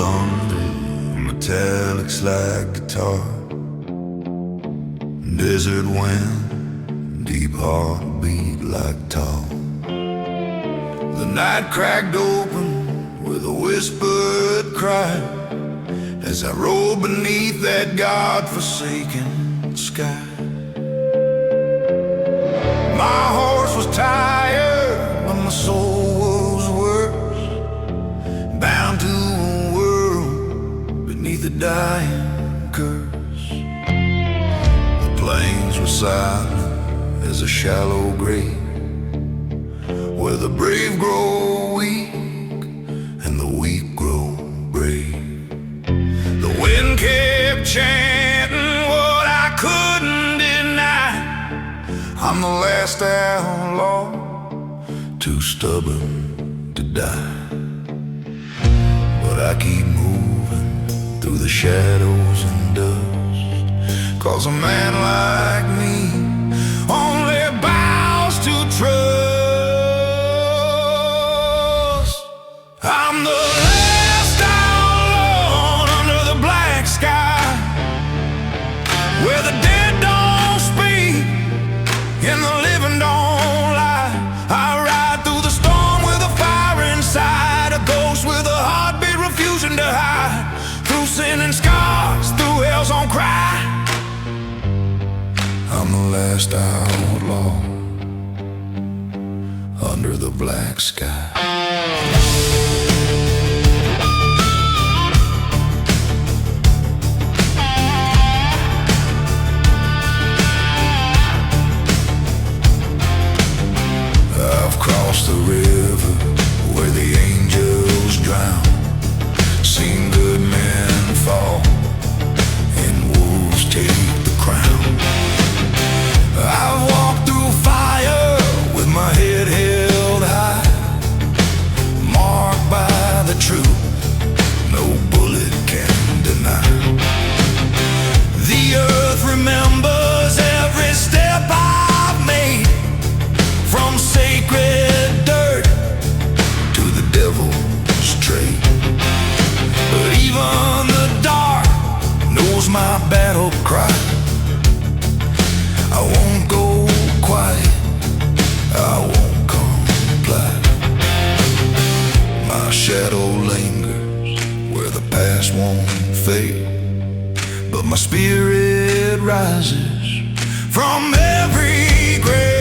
Sunday, metallics like guitar, desert wind, deep heartbeat like tar. The night cracked open with a whispered cry as I rode beneath that God-forsaken sky. My horse was tired, but my soul was worse, bound to a world beneath a dying curse. The plains were silent as a shallow grave, where the brave grow weak and the weak grow brave. The wind kept chanting what I couldn't deny: I'm the last outlaw, too stubborn to die. But I keep moving through the shadows and dust, 'cause a man like me only bows to trust. I'm the last outlaw under the black sky, where the dead don't speak and the living don't lie. I ride through the storm with a fire inside, a ghost with a heartbeat refusing to hide, through sin and scars, through hell's own cry. I'm the last outlaw under the black sky. Across the river where the angels drown, seen good men fall and wolves take the crown. I've walked through fire with my head held high, marked by the truth no bullet can deny. The earth remembers every step I've made, from sacred dirt to the devil's trade. But even the dark knows my battle cry. I won't go quiet, I won't comply. My shadow lingers where the past won't fade, but my spirit rises from every grave.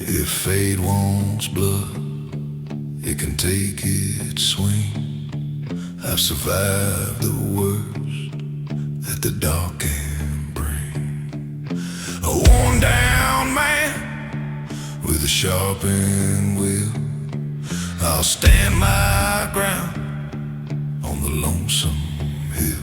If fate wants blood, it can take its swing. I've survived the worst that the dark can bring. A worn down man with a sharpened will, I'll stand my ground on the lonesome hill.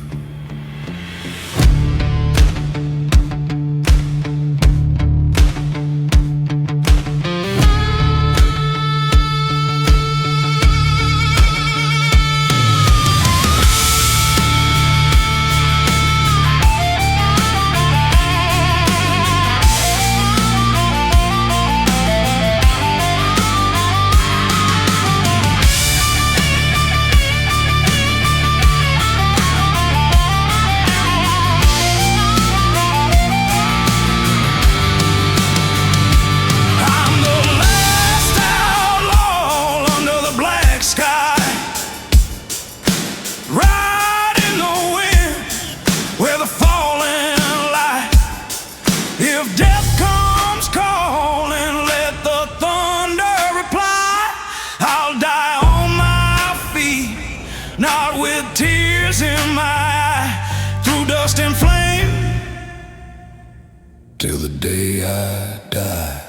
till the day I die.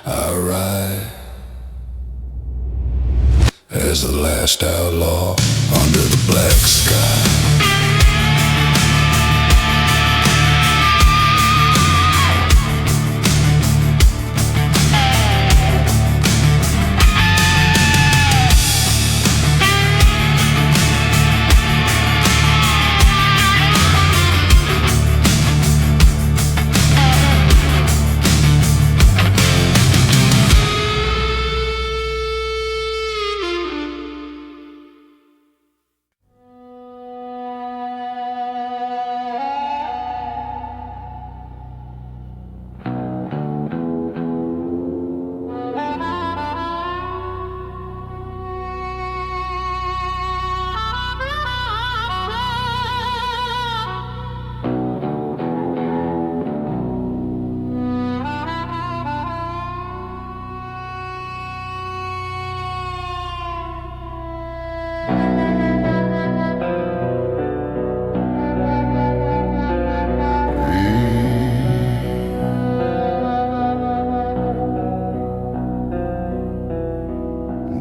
I ride as the last outlaw under the black sky.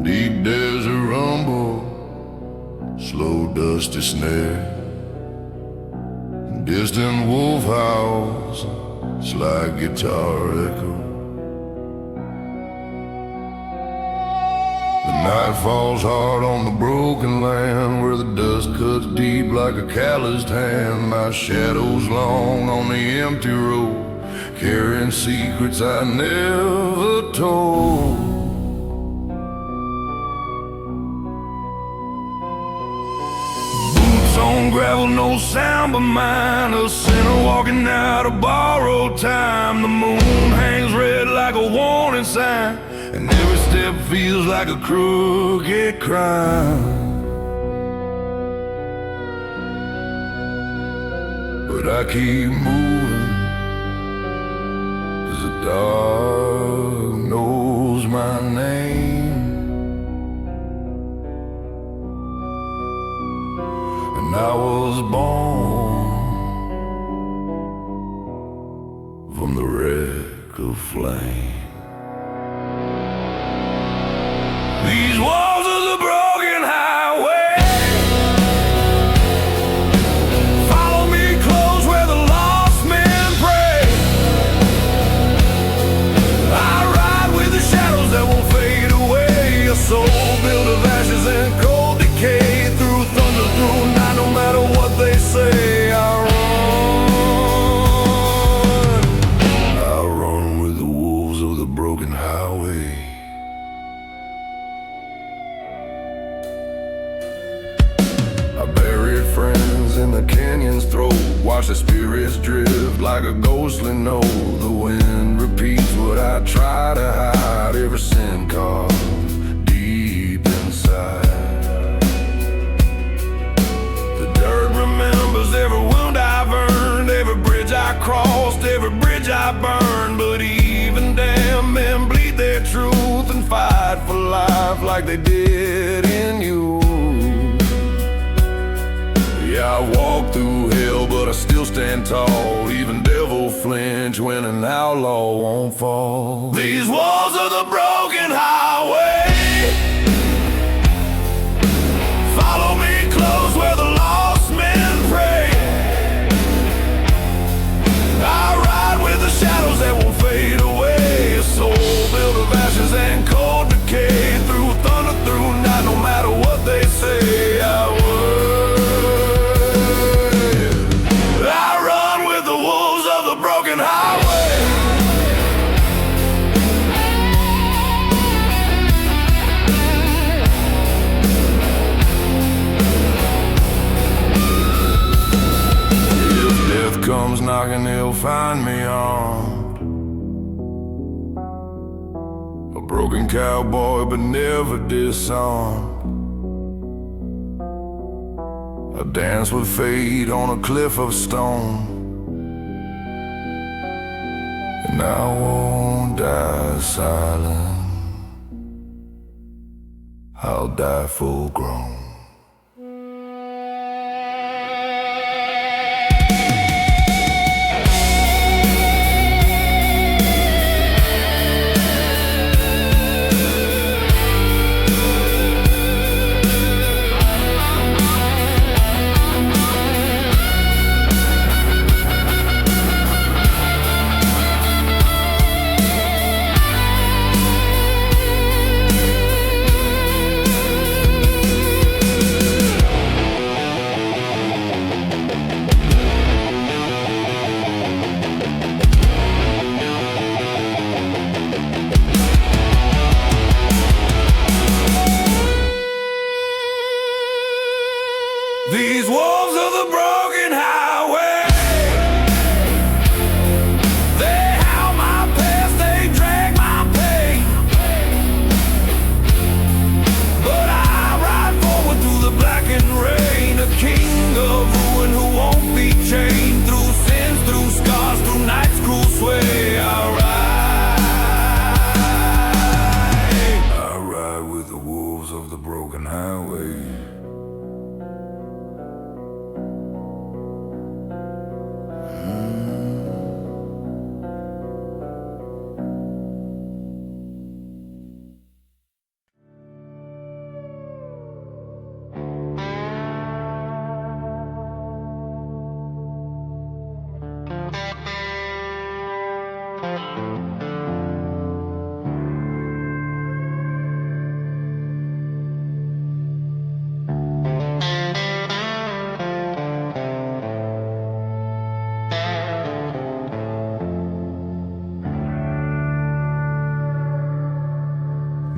Deep desert rumble, slow dusty snare, distant wolf howls, slight guitar echo. The night falls hard on the broken land, where the dust cuts deep like a calloused hand. My shadow's long on the empty road, carrying secrets I never told. On gravel, no sound but mine. A sinner walking out of borrowed time. The moon hangs red like a warning sign, and every step feels like a crooked crime. But I keep moving, 'cause the dark knows my name. I was born from the wreck of flame. These walls are the broken highway. Follow me close where the lost men pray. I ride with the shadows that won't fade away. A soul built of ashes and cold decay. Through thunder, through night, no matter what they say, I run with the wolves of the broken highway. I buried friends in the canyon's throat, watch the spirits drift like a ghostly note. The wind repeats what I try to hide, every sin carved deep inside. Every wound I've earned, every bridge I crossed, every bridge I burned. But even damn men bleed their truth and fight for life like they did in you. Yeah, I walk through hell, but I still stand tall. Even devil flinch when an outlaw won't fall. These walls are the broken highway. Follow me close where the lost men pray. I ride with the shadows that won't fade away. A soul built of ashes and cold decay. Through thunder, through night, no matter what they say, I would. I run with the wolves of the broken highway. If death comes knocking, he'll find me armed. A broken cowboy, but never disarmed. I dance with fate on a cliff of stone, and I won't die silent. I'll die full grown.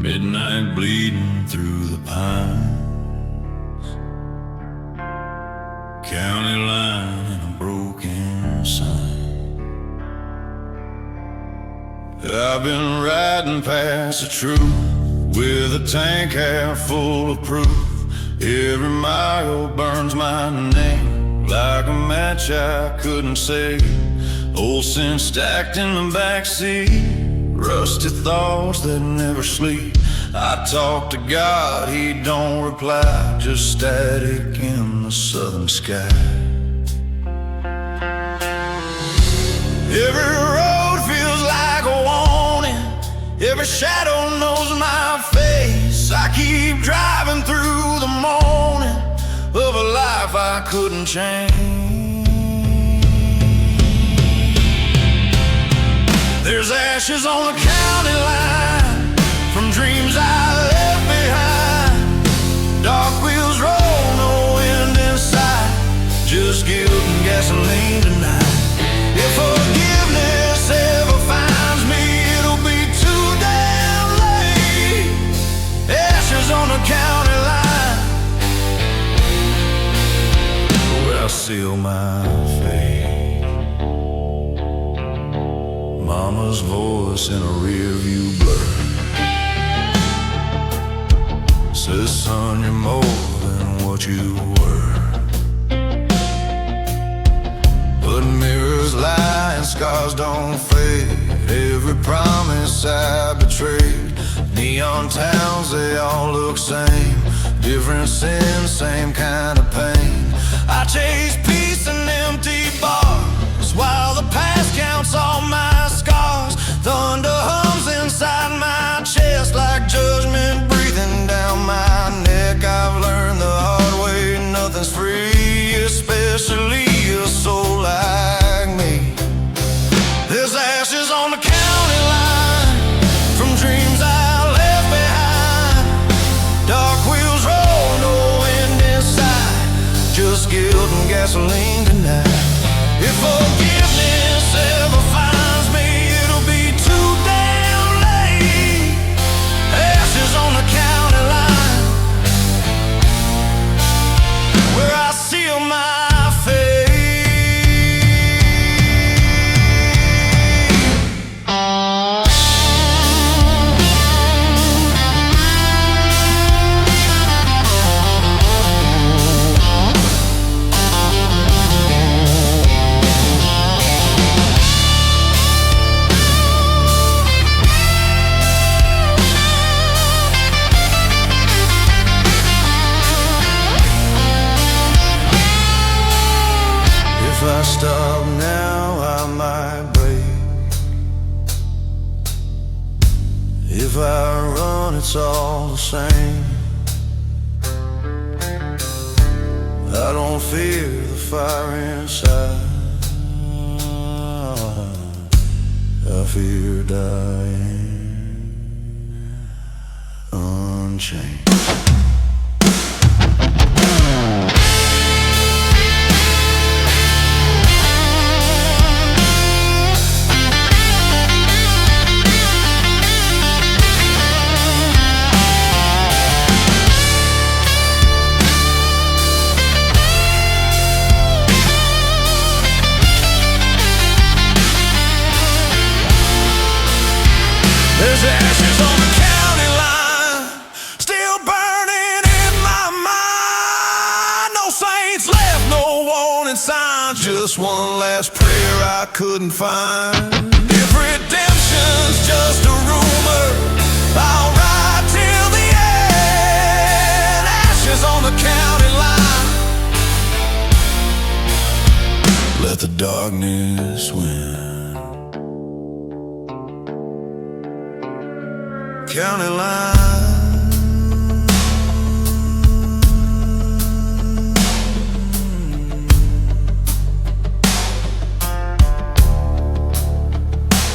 midnight bleeding through the pines, county line and a broken sign. I've been riding past the truth with a tank half full of proof. Every mile burns my name like a match I couldn't save. Old sin stacked in the backseat, rusty thoughts that never sleep. I talk to God, He don't reply, just static in the southern sky. Every road feels like a warning, every shadow knows my face. I keep driving through the morning of a life I couldn't change. There's ashes on the county line from dreams I left behind. Dark wheels roll, no wind inside, just guilt and gasoline tonight. If forgiveness ever finds me, it'll be too damn late. Ashes on the county line, where I seal my fate. Mama's voice in a rearview blur says, son, you're more than what you were. But mirrors lie and scars don't fade. Every promise I betrayed. Neon towns, they all look same. Different sins, same kind of pain. I chase peace in empty bars while the past counts all my scars. Thunder hums inside my chest like judgment breathing down my neck. I've learned the hard way, nothing's free, especially a soul like me. There's ashes on the county line from dreams I left behind. Dark wheels roll, no wind inside, just guilt and gasoline tonight. If forgiveness ever finds me, it'll be too damn late. Ashes on the county line, where I seal my fate. If I stop now, I might break. If I run, it's all the same. I don't fear the fire inside, I fear dying unchained. There's ashes on the county line, still burning in my mind. No saints left, no warning signs, just one last prayer I couldn't find. If redemption's just a rumor, I'll ride till the end. Ashes on the county line, let the darkness win. County line.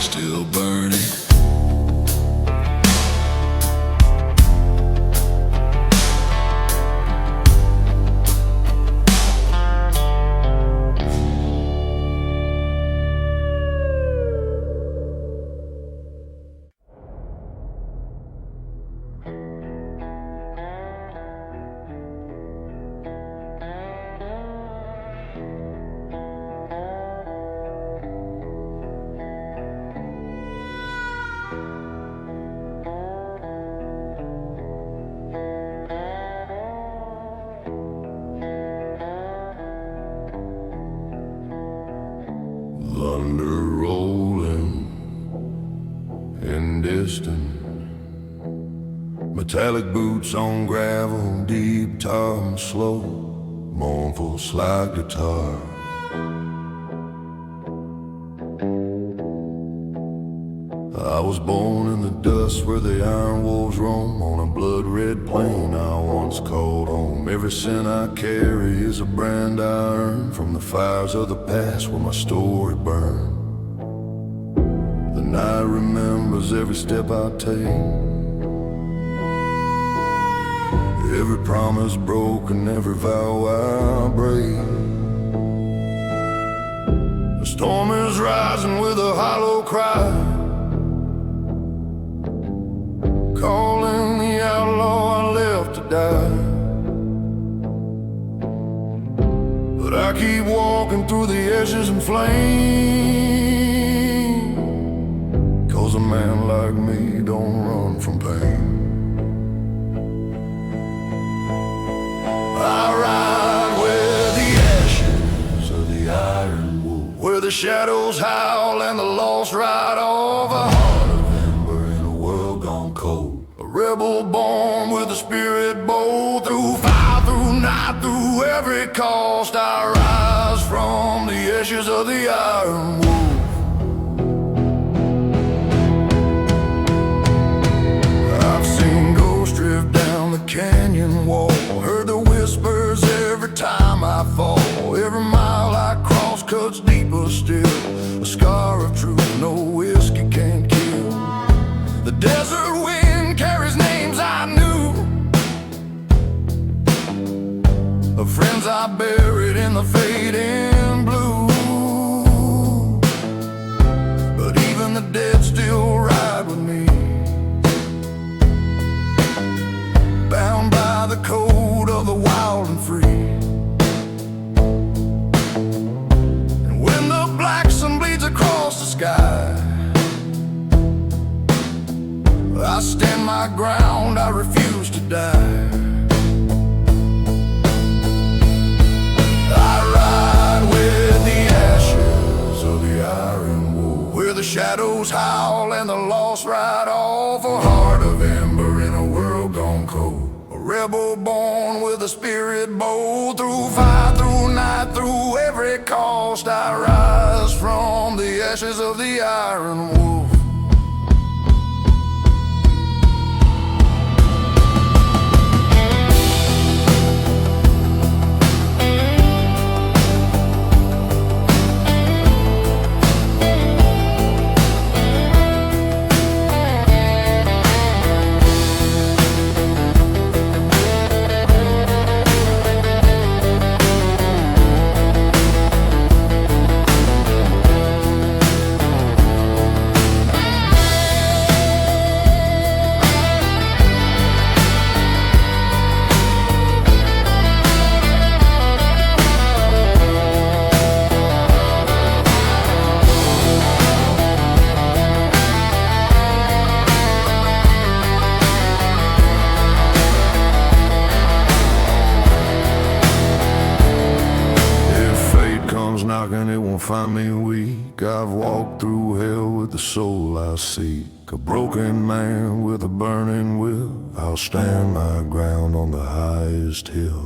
Still burning. distant. Metallic boots on gravel, deep tar and slow, mournful slide guitar. I was born in the dust where the iron wolves roam, on a blood-red plain I once called home. Every sin I carry is a brand I earn from the fires of the past where my story burned. The night remembers every step I take, every promise broken, every vow I break. The storm is rising with a hollow cry, calling the outlaw I left to die. But I keep walking through the ashes and flame, 'cause a man like me don't run from pain. I ride where the ashes of the iron wolf, where the shadows howl and the lost ride off. A heart of ember in a world gone cold, a rebel born with a spirit bold. Through fire, through night, through every cost, I rise from the ashes of the iron wolf. I've seen ghosts drift down the canyon wall, heard the whispers every time I fall. Every mile I cross cuts deeper still, a scar of truth no whiskey can't kill. The desert wind carries names I knew, of friends I buried in the fading blue. But even the dead still ride with me, bound by the code of the wild and free. And when the black sun bleeds across the sky, I stand my ground, I refuse to die. I ride with the ashes of the iron wolf, where the shadows howl and the lost ride off. A heart of ember in a world gone cold, a rebel born with a spirit bold. Through fire, through night, through every cost, I rise from the ashes of the iron wolf. Knocking, it won't find me weak. I've walked through hell with the soul I seek, a broken man with a burning will. I'll stand my ground on the highest hill.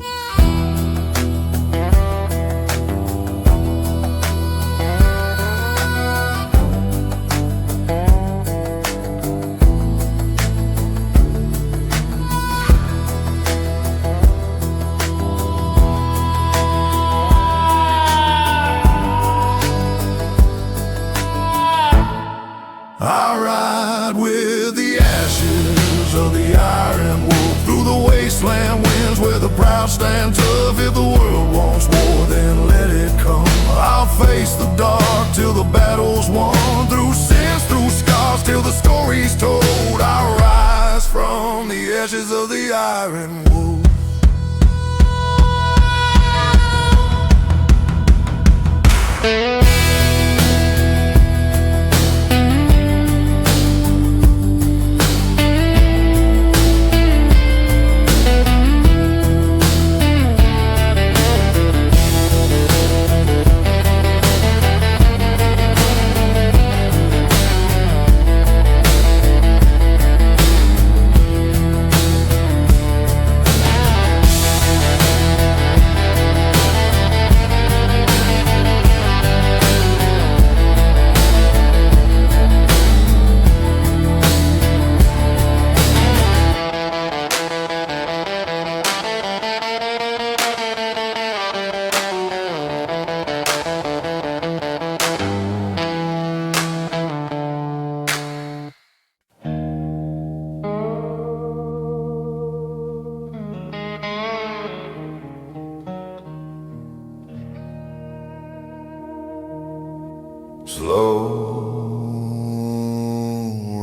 I ride with the ashes of the iron wolf, through the wasteland winds where the proud stand tough. If the world wants war, then let it come. I'll face the dark till the battle's won, through sins, through scars, till the story's told. I'll rise from the ashes of the iron wolf.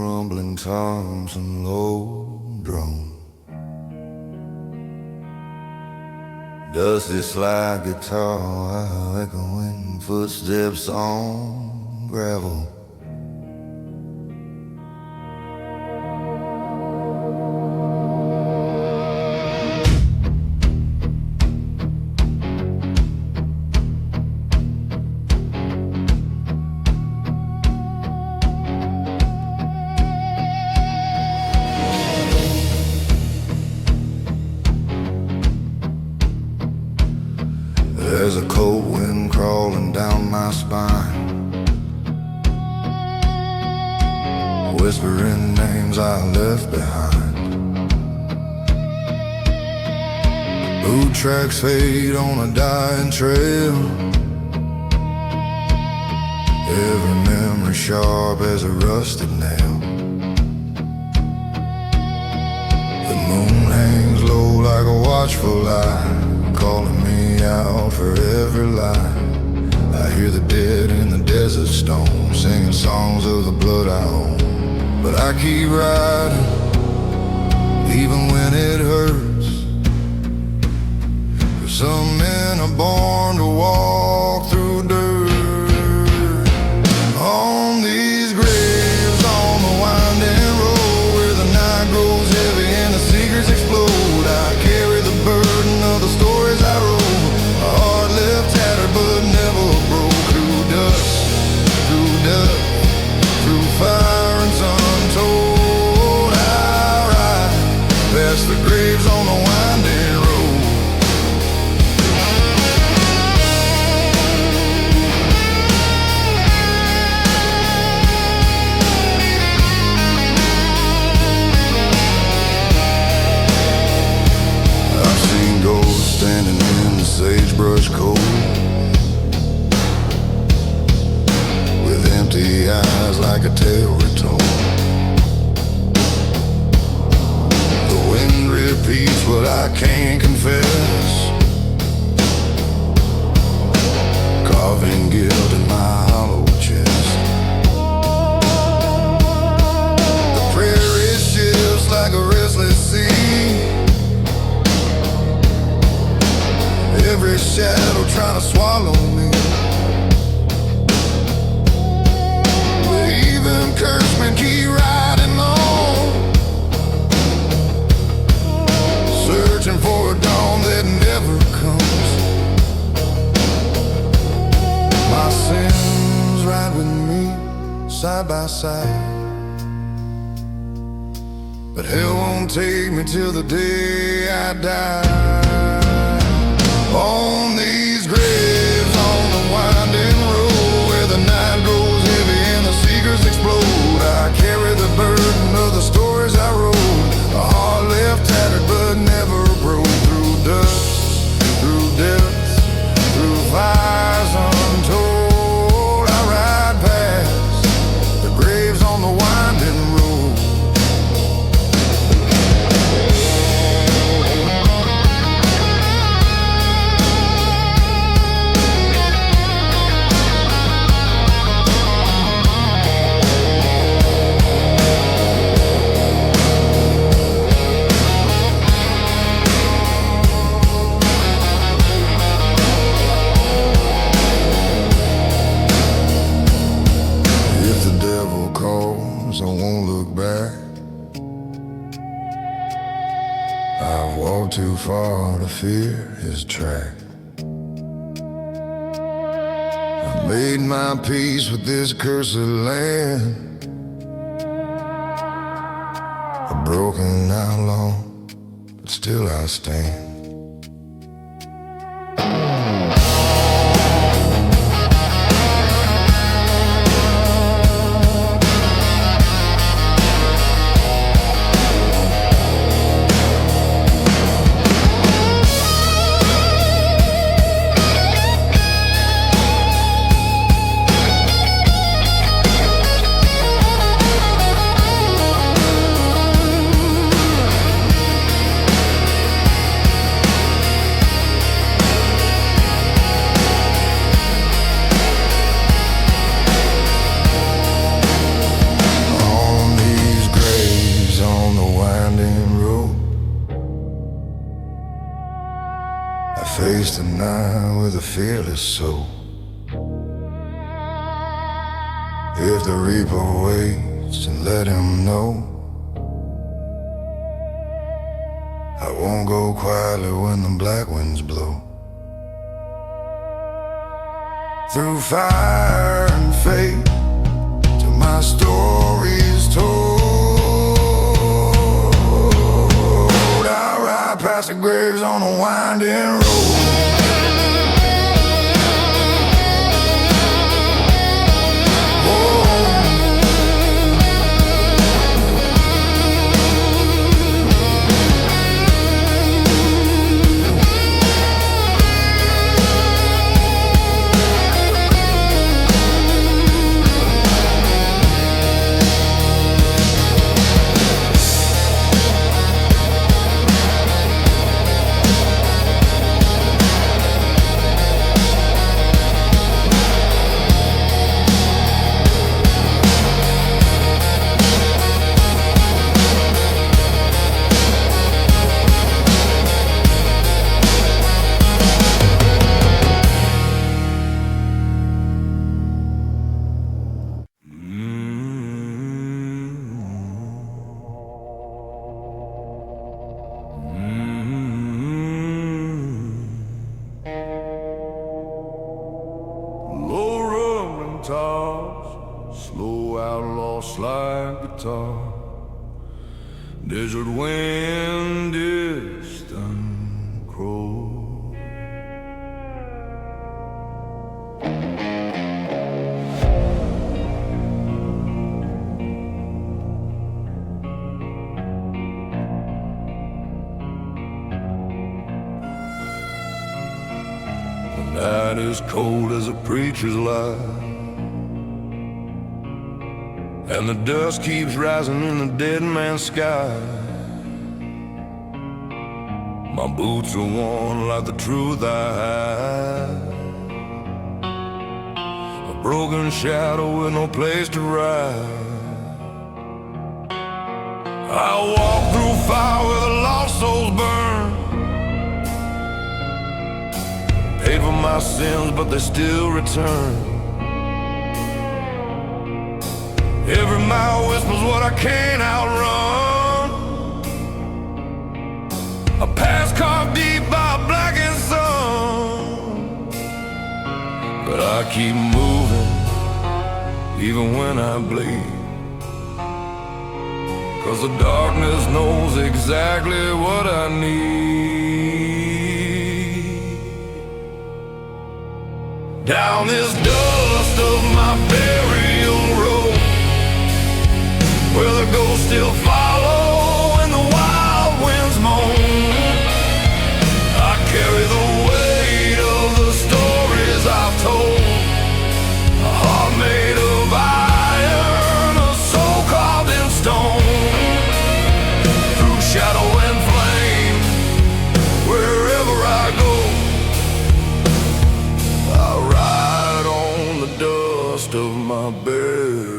rumbling toms and low drone. Dusty slide guitar, echoing footsteps on gravel. There's a cold wind crawling down my spine, whispering names I left behind. Boot tracks fade on a dying trail, every memory sharp as a rusted nail. The moon hangs low like a watchful eye, calling me out for every lie. I hear the dead in the desert stone, singing songs of the blood I own. But I keep riding, even when it hurts. 'Cause some men are born to walk through dirt. On these graves, on the winding road, where the night grows heavy and the secrets explode, I carry the burden of the stories I wrote. A heart left tattered but never broke. Through dust, through death, through fire and sun untold, I ride past the graves on the winding road. I've seen ghosts standing in the sagebrush cold, with empty eyes like a tale retold. The wind repeats what I can't confess, carving guilt in my hollow chest. The prairie shifts like a restless sea, every shadow trying to swallow me. But even cursed men keep riding on, searching for a dawn that never comes. My sins ride with me side by side, but hell won't take me till the day I die. On these graves, on the winding road, where the night grows heavy and the secrets explode, I carry the burden of the stories I wrote. A heart left tattered but never broke. Through dust, through death, through fires untold, I ride past the graves on the winding road. I won't look back. I've walked too far to fear his track. I've made my peace with this cursed land, a broken outlaw, but still I stand. face the night with a fearless soul. If the reaper waits, and let him know I won't go quietly when the black winds blow. Through fire and fate, till my story's told, I ride past the graves on a winding road. Slow outlaw slide guitar, desert wind, distant crow. The night is cold as a preacher's lie, and the dust keeps rising in the dead man's sky. My boots are worn like the truth I hide, a broken shadow with no place to ride. I walk through fire where the lost souls burn, paid for my sins but they still return. Every mile whispers what I can't outrun, a past carved deep by a blackened sun. But I keep moving, even when I bleed, 'cause the darkness knows exactly what I need. Down this dust of my burial road, where the ghosts still follow and the wild winds moan, I carry the weight of the stories I've told, a heart made of iron, a soul carved in stone. Through shadow and flame, wherever I go, I ride on the dust of my burial.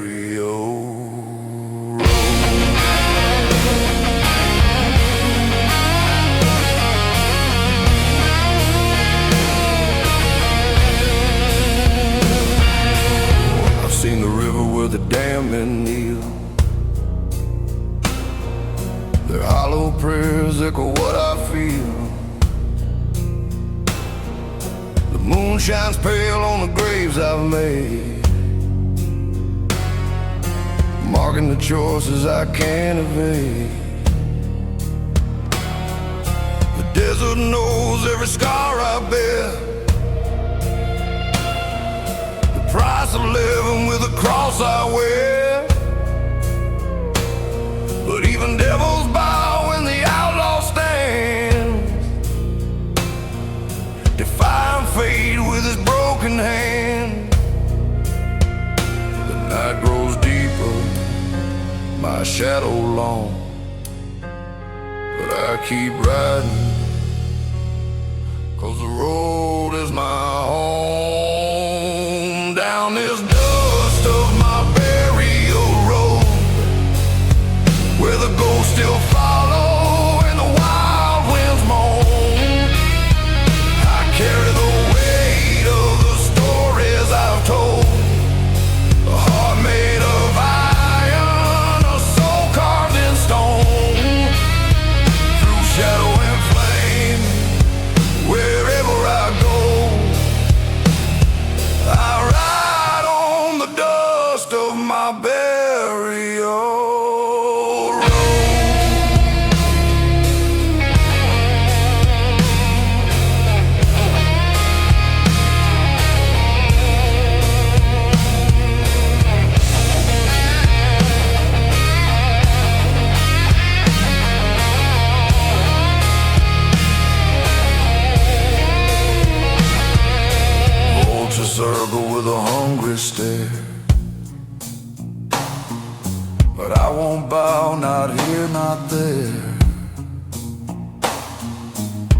Seen the river where the damned men kneel, their hollow prayers echo what I feel. The moon shines pale on the graves I've made, marking the choices I can't evade. The desert knows every scar I bear, price of living with the cross I wear. But even devils bow when the outlaw stands, defying fate with his broken hand. The night grows deeper, my shadow long, but I keep riding, 'cause the road is my home. Down this dust of my burial road, where the ghosts still follow and the wild winds moan, I burial road. Circle with a hungry stare, but I won't bow, not here, not there.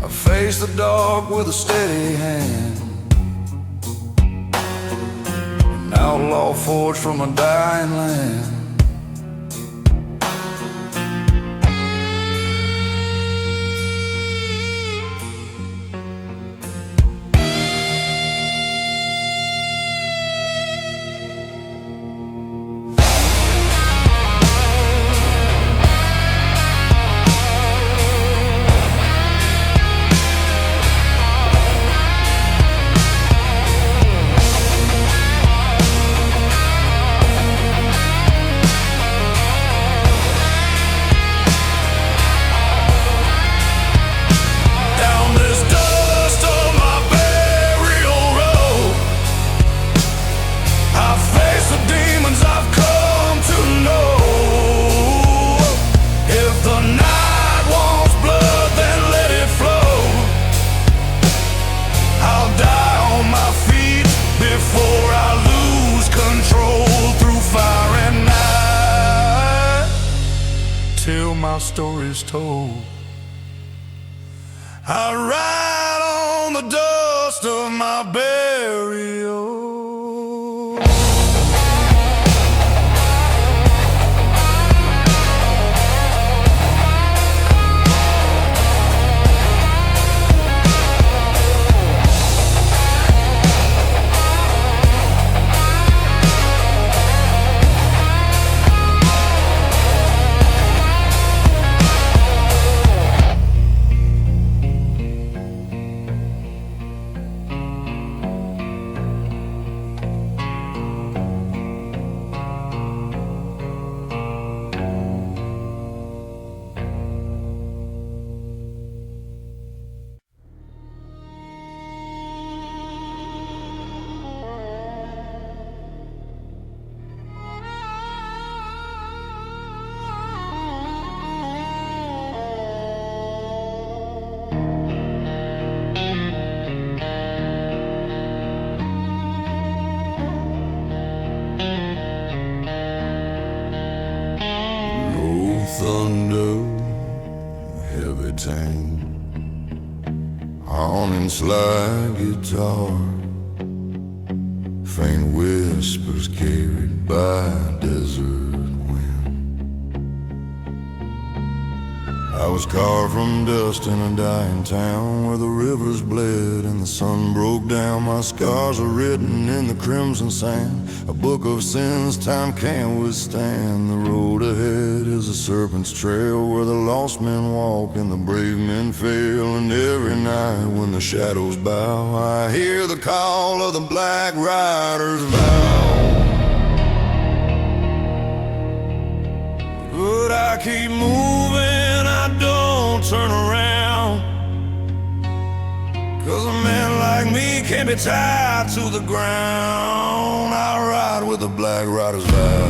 I face the dark with a steady hand, an outlaw forged from a dying land. Till my story's told, I ride on the dust of my burial. Thunder, heavy tang, haunting slide guitar, faint whispers carried by desert wind. I was carved from dust in a dying town where the rivers bled and the sun broke down. My scars are written in the crimson sand, a book of sins time can't withstand. The road ahead is a serpent's trail where the lost men walk and the brave men fail. And every night when the shadows bow, I hear the call of the black rider's vow. But I keep moving, I don't turn around, 'cause a man like me can't be tied to the ground. I ride with the black rider's vow.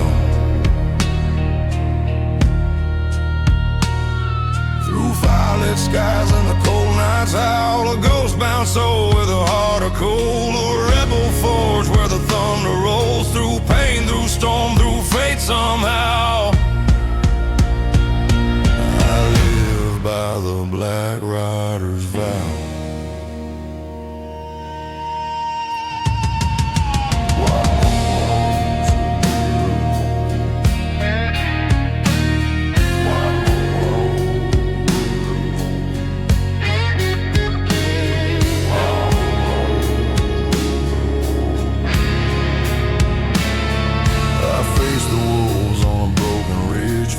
Through firelit skies and the cold nights howl, a ghost-bound soul with a heart of coal. A rebel forge where the thunder rolls, through pain, through storm, through fate somehow. I live by the black rider's vow.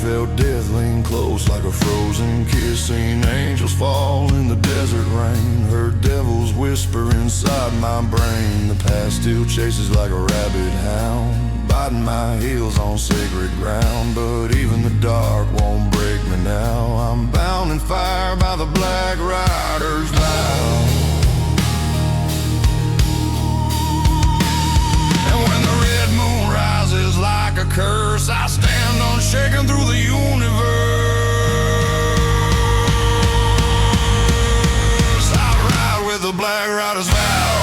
Felt death lean close like a frozen kiss. Seen angels fall in the desert rain. Heard devils whisper inside my brain. The past still chases like a rabid hound. biting my heels on sacred ground. But even the dark won't break me now. I'm bound in fire by the black rider's vow. And when the red moon rises like a curse, I stand unshaken through the universe. I ride with the black rider's vow.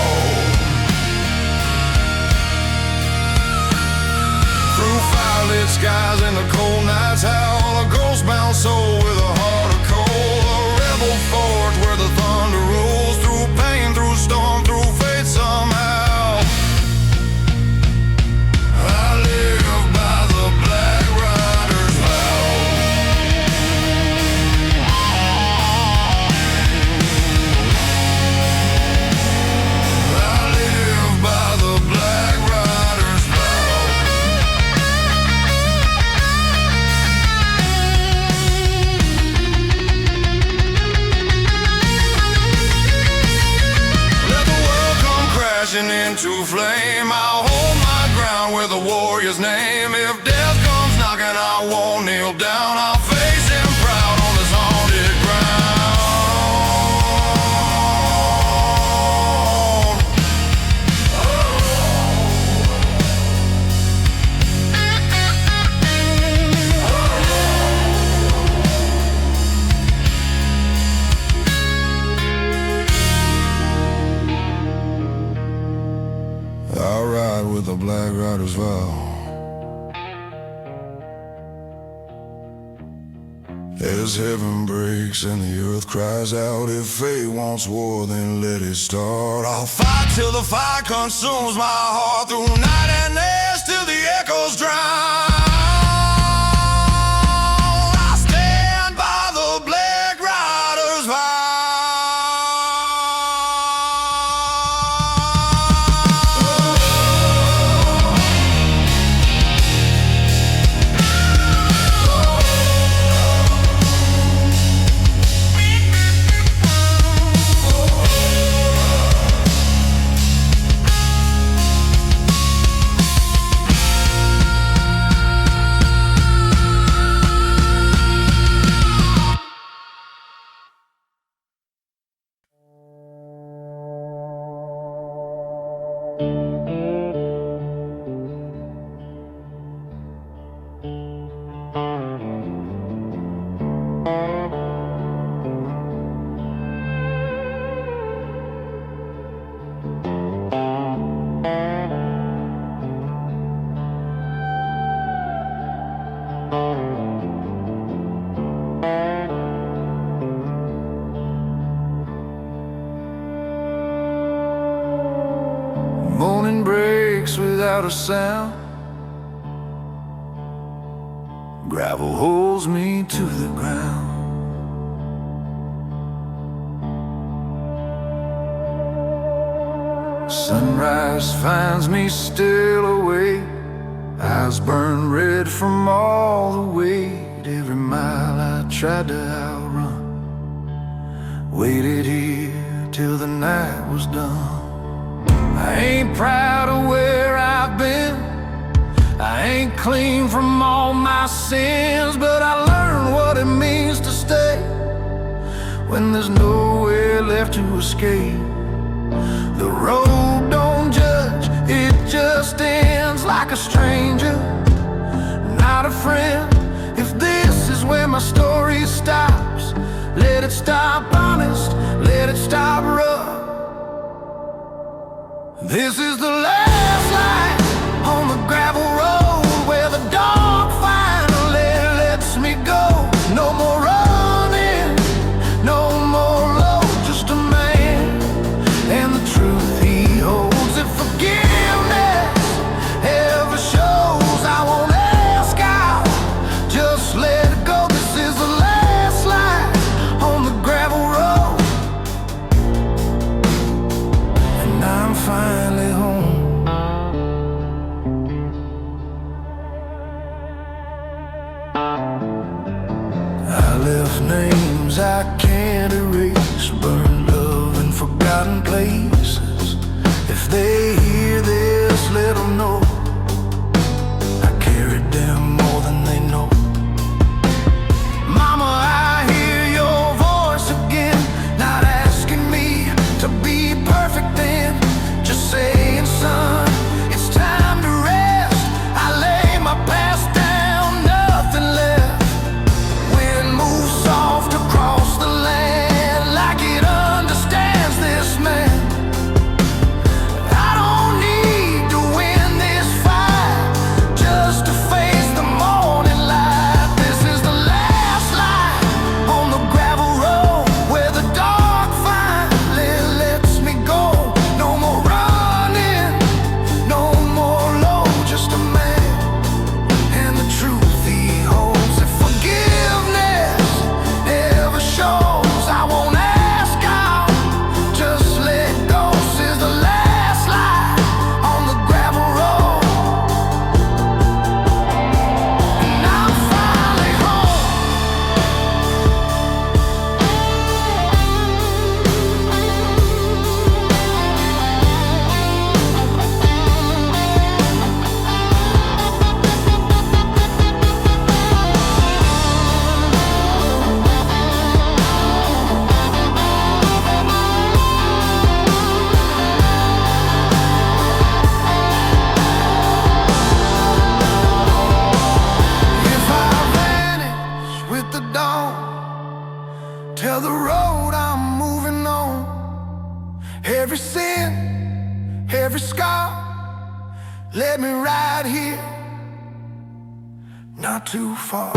Through firelit skies and the cold nights howl, a ghost-bound soul with a heart of coal. A rebel forge where the thunder rolls, through pain, through storm, through fate somehow. I live by the black rider's vow. I live by the black rider's vow. Into flame, I'll hold my ground with a warrior's name. If death comes knocking, I won't kneel down. I'll face him proud on this haunted with the black rider's vow. As heaven breaks and the earth cries out, if fate wants war, then let it start. I'll fight till the fire consumes my heart, through night and days till the echoes drown. I stand by the black rider's vow. Morning breaks without a sound. Gravel holds me to the ground. Sunrise finds me still awake, eyes burn red from all the weight. Every mile I tried to outrun, waited here till the night was done. I ain't proud of where I've been, I ain't clean from all my sins, but I learned what it means to stay when there's nowhere left to escape. The road don't judge, it just ends like a stranger, not a friend. If this is where my story stops, let it stop honest, let it stop rough. This is the last light on the gravel road, where the dark finally lets me go. No more running, no more low, just a man and the truth he holds. If forgiveness ever shows, I won't ask out, just let it go. This is the last light on the gravel road, and I'm finally home. I left names I can't erase, burned love in forgotten places. If they hear this, let them know not too far.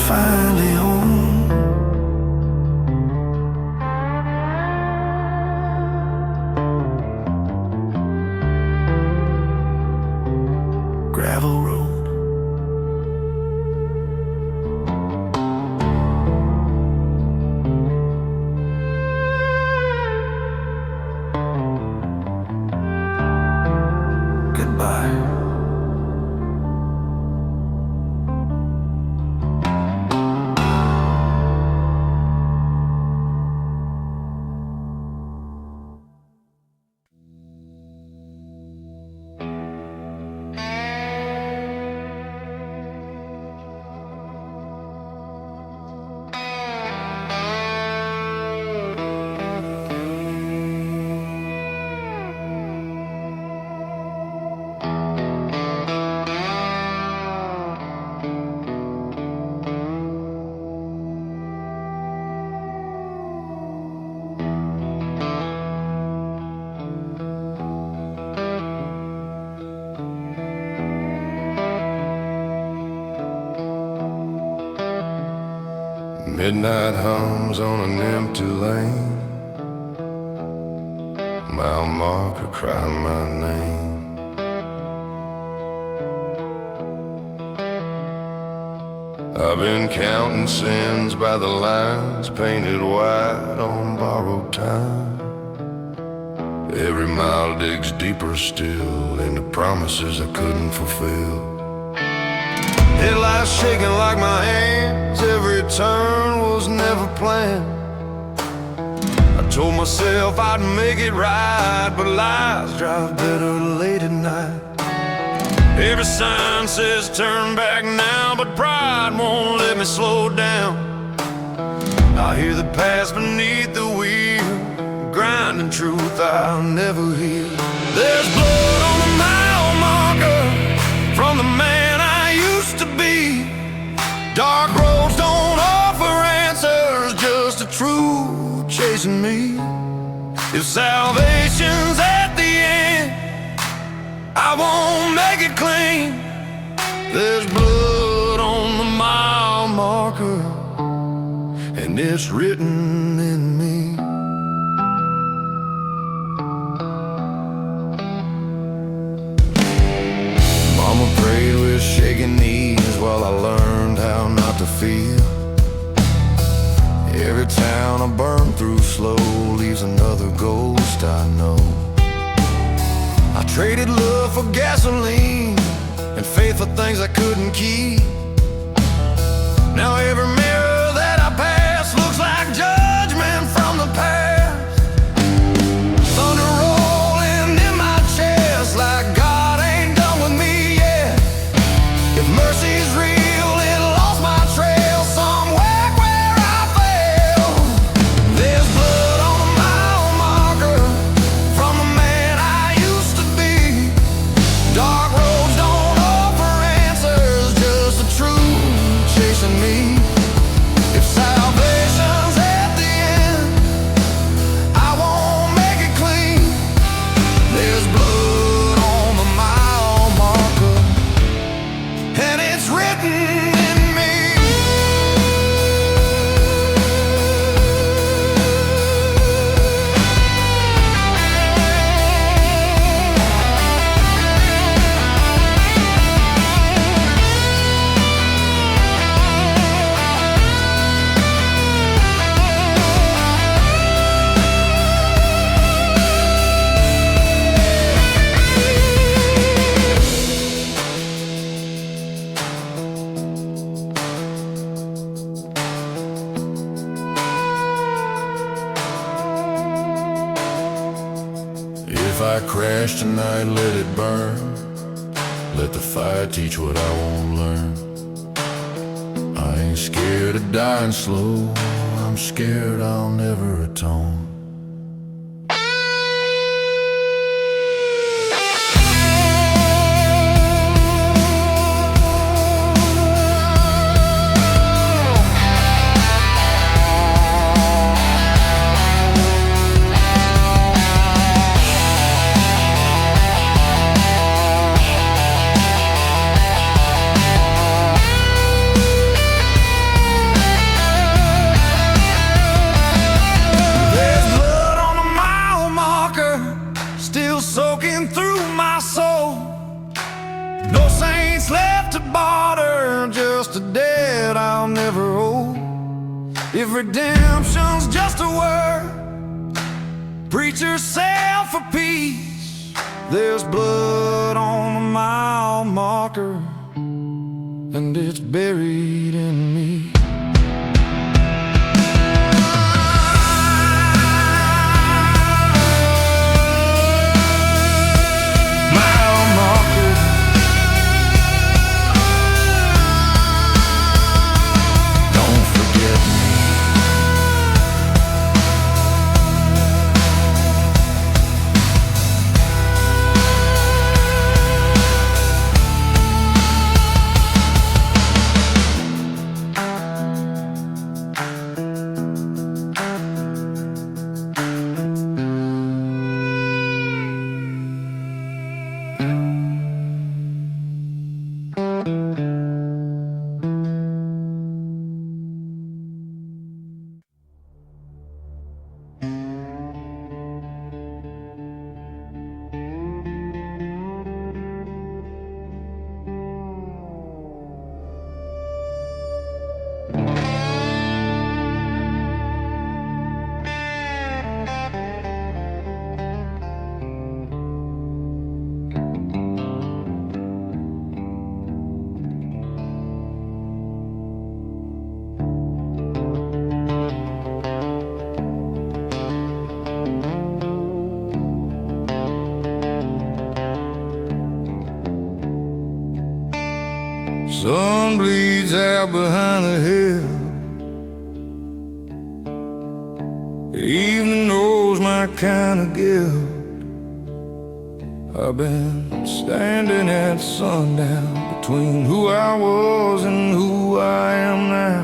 Finally home. Gravel road. Goodbye. Midnight hums on an empty lane. Mile marker crying my name. I've been counting sins by the lines painted white on borrowed time. Every mile digs deeper still into promises I couldn't fulfill. Headlights shaking like my hands, every turn was never planned. I told myself I'd make it right, but lies drive better late at night. Every sign says turn back now, but pride won't let me slow down. I hear the past beneath the wheel, grinding truth I'll never heal. There's blood on the mile marker from the man I used to be. Dark roads don't offer answers, just a truth chasing me. If salvation's at the end, I won't make it clean. There's blood on the mile marker, and it's written in me. Mama prayed with shaking knees while I learned how not to feel. Every town I burn through slow leaves another ghost I know. I traded love for gasoline and faith for things I couldn't keep. Now every mirror that I pass looks like judgment from the past. Thunder rolling in my chest like God ain't done with me yet. If mercy's real, it lost my trail somewhere where I fell. There's blood on the mile marker from the man I used to be. Dark roads don't offer answers, just the truth chasing me. crash tonight, let it burn. Let the fire teach what I won't learn. I ain't scared of dying slow, I'm scared I'll never atone. Soaking through my soul. No saints left to barter, just a debt I'll never owe. If redemption's just a word preachers sell for peace, there's blood on the mile marker, and it's buried in me. Sun bleeds out behind the hill. Evening knows my kind of guilt. I've been standing at sundown between who I was and who I am now.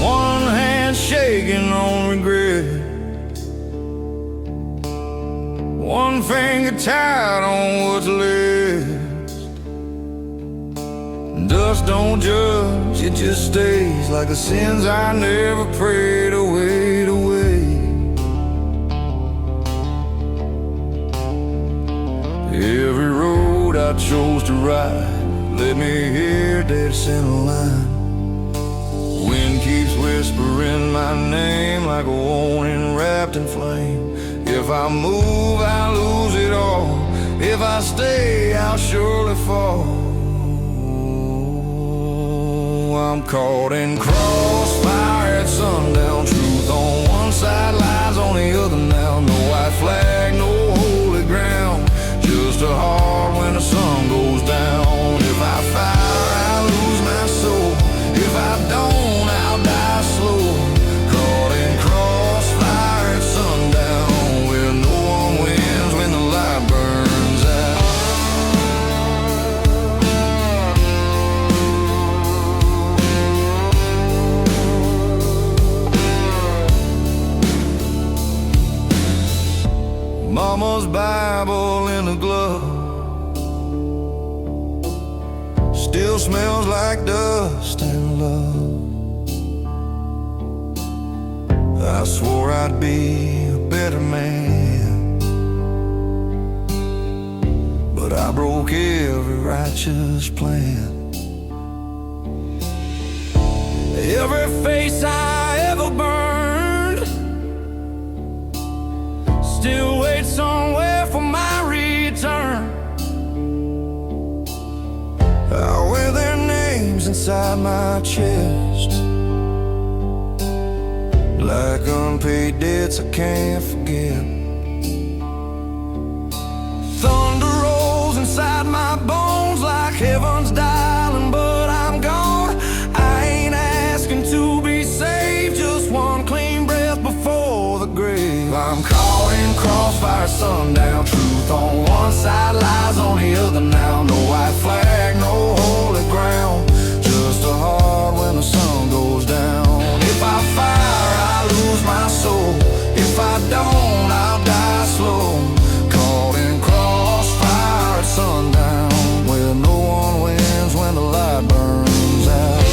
One hand shaking on regret, one finger tied on what's left. Dust don't judge, it just stays like the sins I never prayed away. Every road I chose to ride led me here, dead center line. Wind keeps whispering my name like a warning wrapped in flame. If I move, I lose it all. If I stay, I'll surely fall. I'm caught in crossfire at sundown. Truth on one side, lies on the other now. No white flag, no holy ground, just a heart when the sun goes down. If I fire, I lose my soul. If I don't, I'll die slow. Caught in crossfire at sundown, where no one wins when the light burns out. Mama's Bible in a glove still smells like dust and love. I swore I'd be a better man, but I broke every righteous plan. Every face I ever burned still waits somewhere for my return. I wear their names inside my chest, like unpaid debts I can't forget. Thunder rolls inside my bones like heaven's dialing, but I'm gone. I ain't asking to be saved, just one clean breath before the grave. I'm caught in crossfire, sundown. Truth on one side, lies on the other now. No white flag, no holy ground, just a heart when the sun goes down. If I fire, I lose my soul. If I don't, I'll die slow. Caught in crossfire at sundown, where no one wins when the light burns out.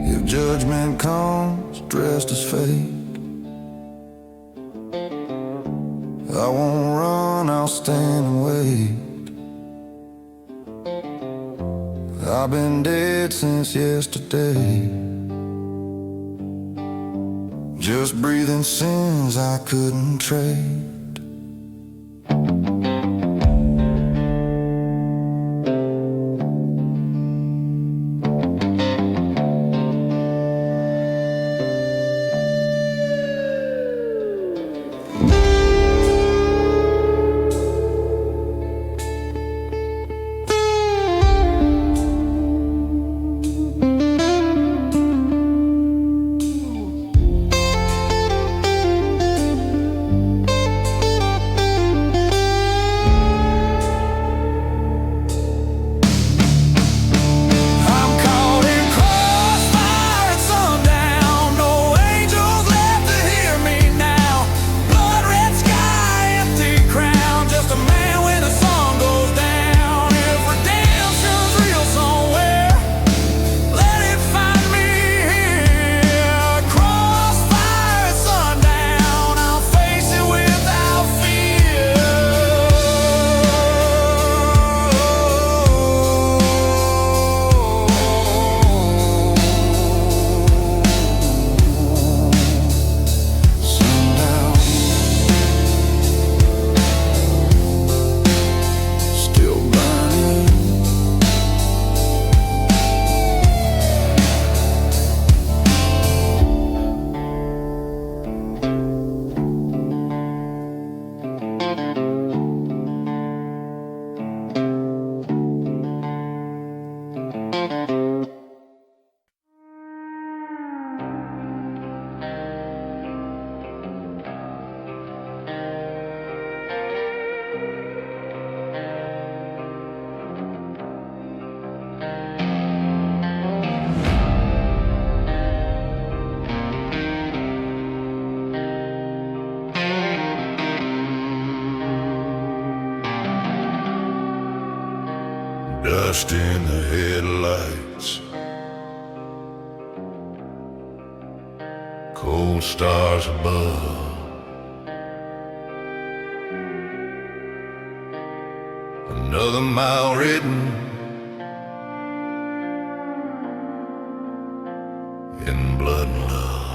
If judgment comes dressed as fate, I won't run, I'll stand and wait. I've been dead since yesterday, just breathing sins I couldn't trade. Dust in the headlights, cold stars above, another mile written in blood and love.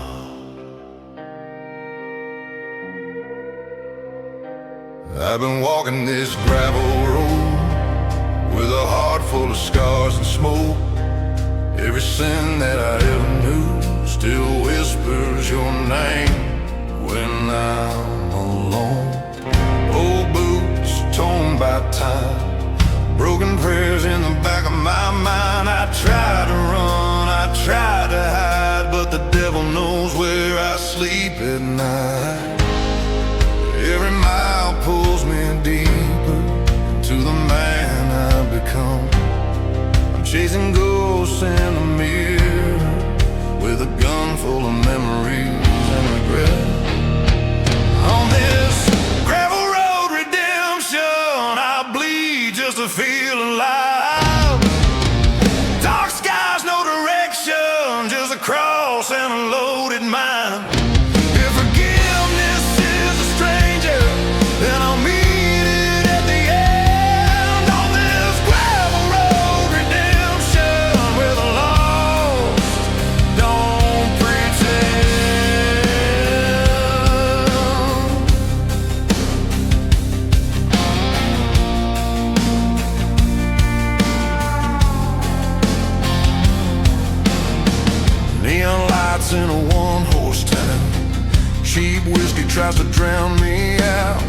I've been walking this gravel road with a heart full of scars and smoke. Every sin that I ever knew still whispers your name when I'm alone. Old boots torn by time, broken prayers in the back of my mind. I try to run, I try to hide, but the devil knows where I sleep at night. Every mile pulls me deeper into the man I've become. I'm chasing ghosts in the mirror with a gun full of memories and regret. On this gravel road redemption, I bleed just to feel alive. nights in a one-horse town. Cheap whiskey tries to drown me out.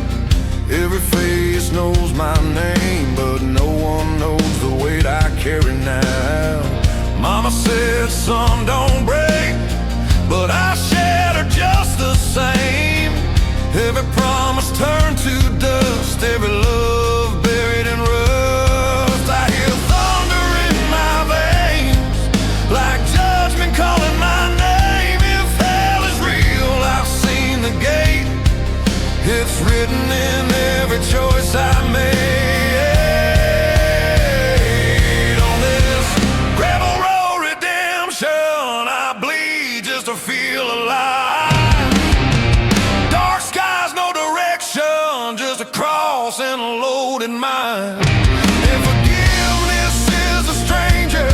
Every face knows my name, but no one knows the weight I carry now. Mama said, son, don't break, but I shatter just the same. Every promise turned to dust, every love buried in rust. I hear thunder in my veins, like judgment calling my name. If hell is real, I've seen the gate. It's written in every choice I made. On this gravel road redemption, I bleed just to feel alive. Dark skies, no direction, just a cross and a loaded mind. If forgiveness is a stranger,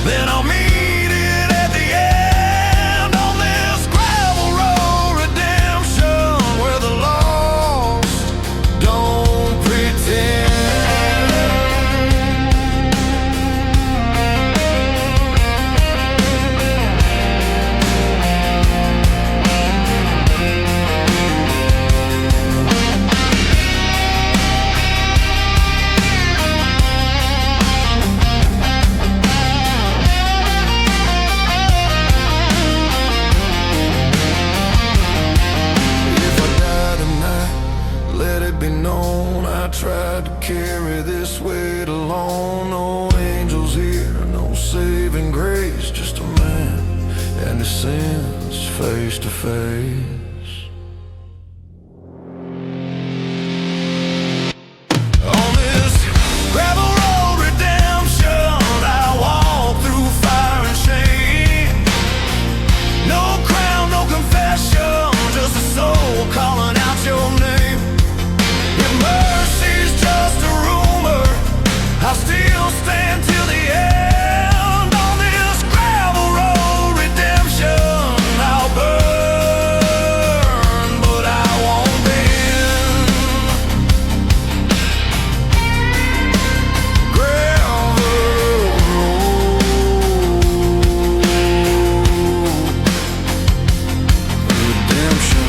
then I'll meet it at the end. On this gravel road redemption, where the lost don't pretend. I tried to carry this weight alone. No angels here, no saving grace, just a man and his sins face to face. On this gravel road redemption, I walk through fire and shame. No crown, no confession, just a soul calling out your name. Mercy's just a rumor, I'll still stand till the end. On this gravel road redemption, I'll burn, but I won't bend. Gravel road redemption.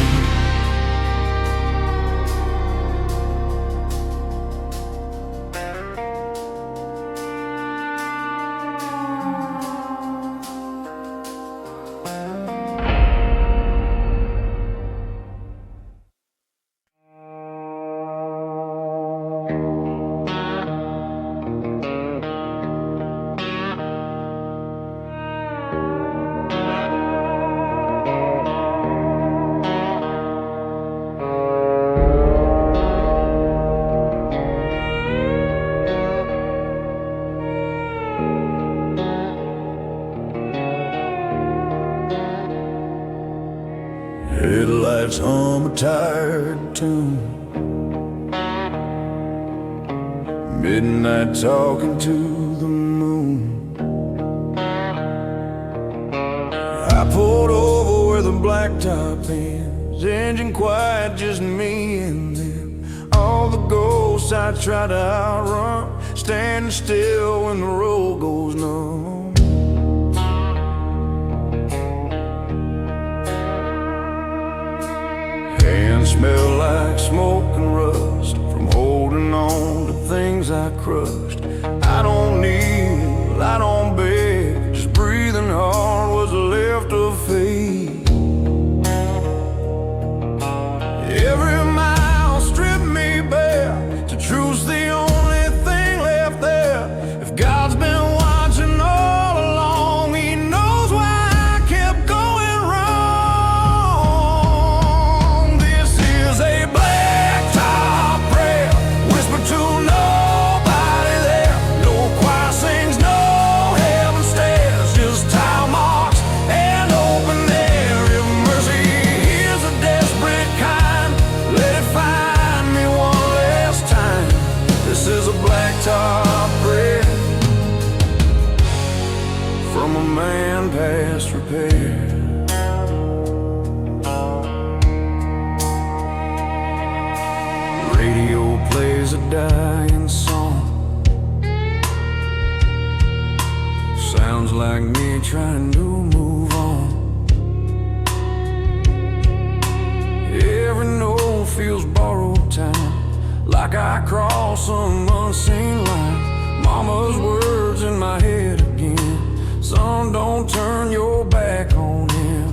Headlights hum a tired tune, midnight talking to the moon. I pulled over where the blacktop ends, engine quiet, just me and them. All the ghosts I try to outrun, standing still when the road goes numb. Hands smell like smoke and rust from holding on to things I crushed. I don't kneel, I don't beg, just breathing hard was left of faith. Every mile stripped me bare, to truth's the only thing left there. If God's been watching all along, He knows why I kept going wrong. This is a blacktop prayer, whispered to nobody there. No choir sings, no heaven stairs, just tile marks and open air. If mercy hears a desperate kind, let it find me one last time. This is a blacktop prayer from a man past repair. Radio plays a dying song, sounds like me trying to move on. feels borrowed time, like I cross some unseen line. Mama's words in my head again: son, don't turn your back on him.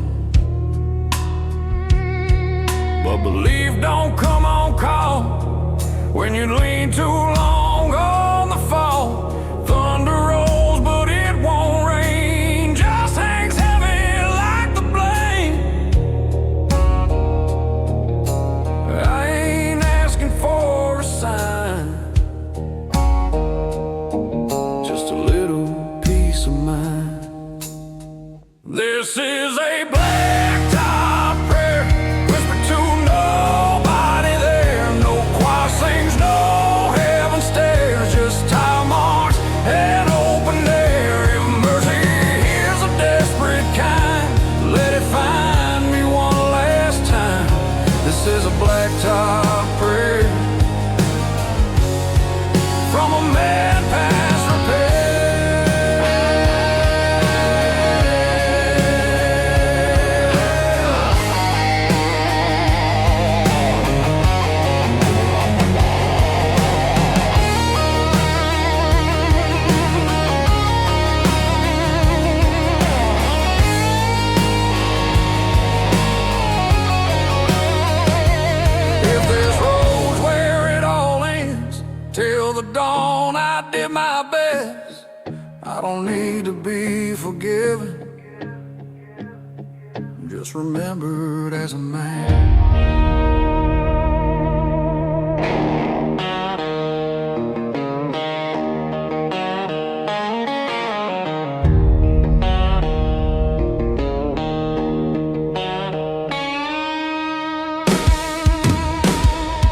But belief don't come on call when you lean too long on the fall. Thunder rolls, but it won't rain, just hangs heavy like the blame. I ain't asking for a sign, just a little peace of mind. This is a blacktop prayer, whispered to nobody there. No choir sings, no heaven stairs, just tile marks and open air. If mercy hears a desperate kind, let it find me one last time. This is a blacktop prayer from a man past repair. Till the dawn I did my best. I don't need to be forgiven, just remembered as a man.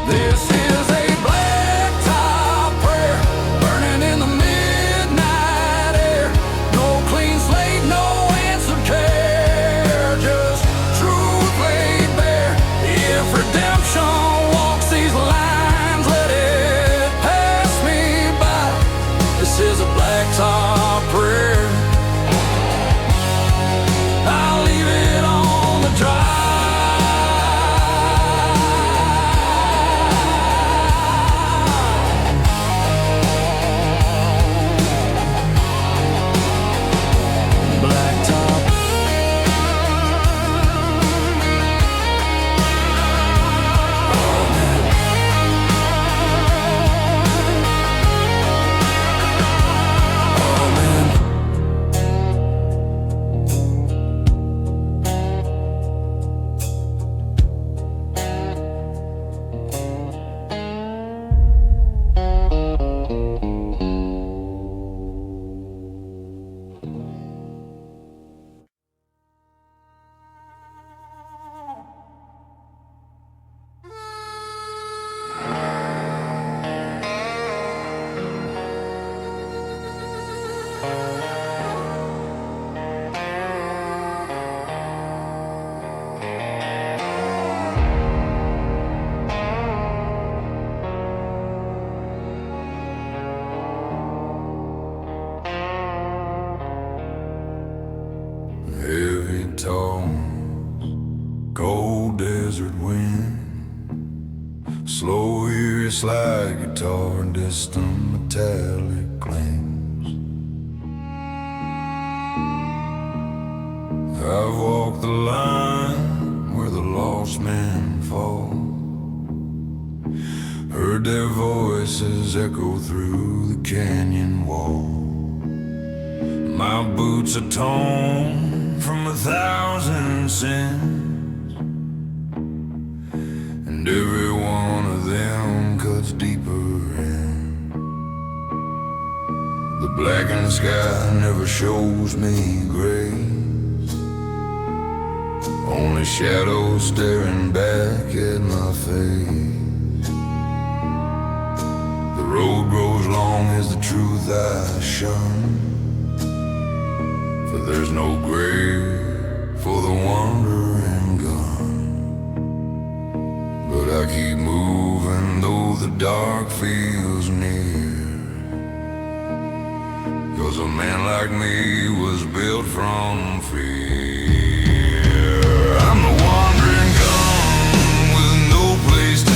This is a blacktop prayer, burning in the midnight air. No clean slate, no answered care, just truth laid bare. If redemption walks these lines, let it pass me by. This is a blacktop prayer, I'll leave it on the drive. Heavy tones, cold desert wind, slow eerie slide guitar, distant metallic claims. I've walked the line where the lost men fall, heard their voices echo through the canyon wall. My boots atone from 1,000 sins, and every one of them cuts deeper in. The blackened sky never shows me grace, only shadows staring back at my face. The road grows long as the truth I shun, for there's no grave for the wandering gun. But I keep moving though the dark feels near, 'cause a man like me was built from fear. I'm the wandering gun with no place to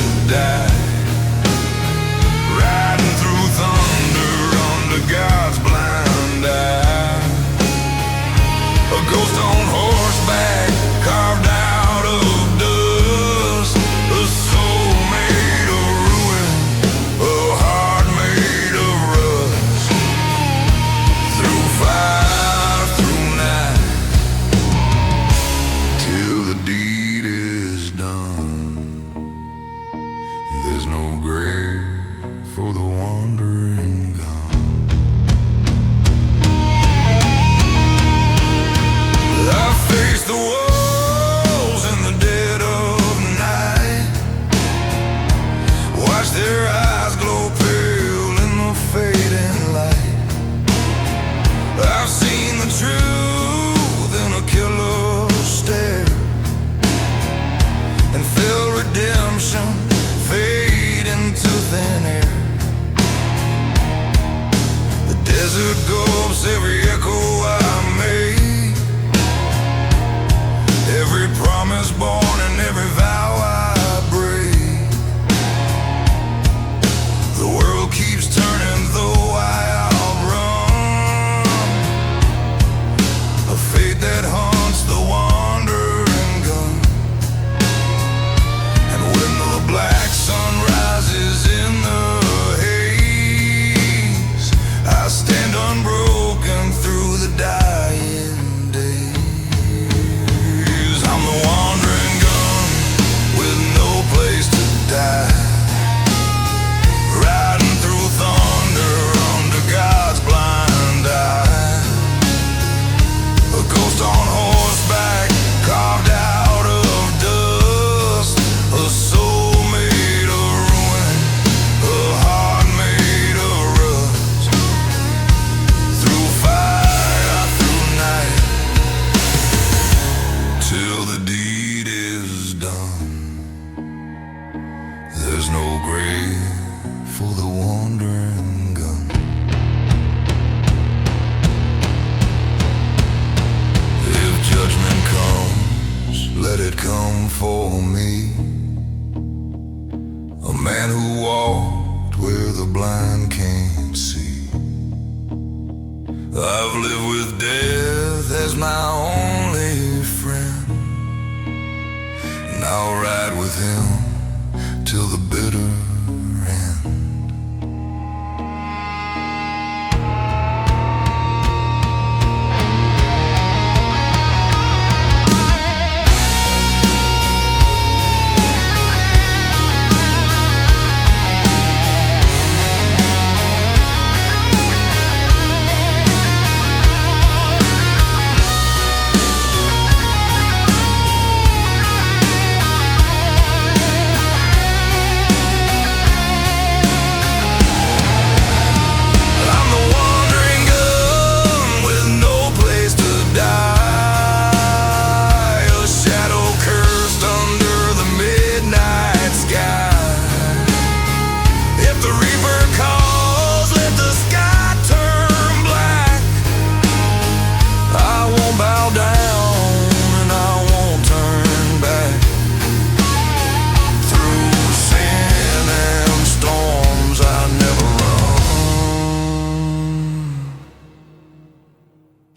desert gulps, every echo I made, every promise born and every vow I break. The world keeps turning though I outrun a fate that haunts the wandering gun. And when the black sun rises in the haze, I stand unbroken through the dying days. I'm the wandering gun with no place to die, riding through thunder under God's blind eye. A ghost on horseback, carved out of dust, a soul made of ruin, a heart made of rust. Through fire, through night, till the deed is done. There's no grave for the wandering gun. If judgment comes, let it come for me, a man who walked where the blind can't see. I've lived with death as my only friend, and I'll ride with him till the bitter end.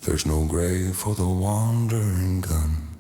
There's no grave for the wandering gun.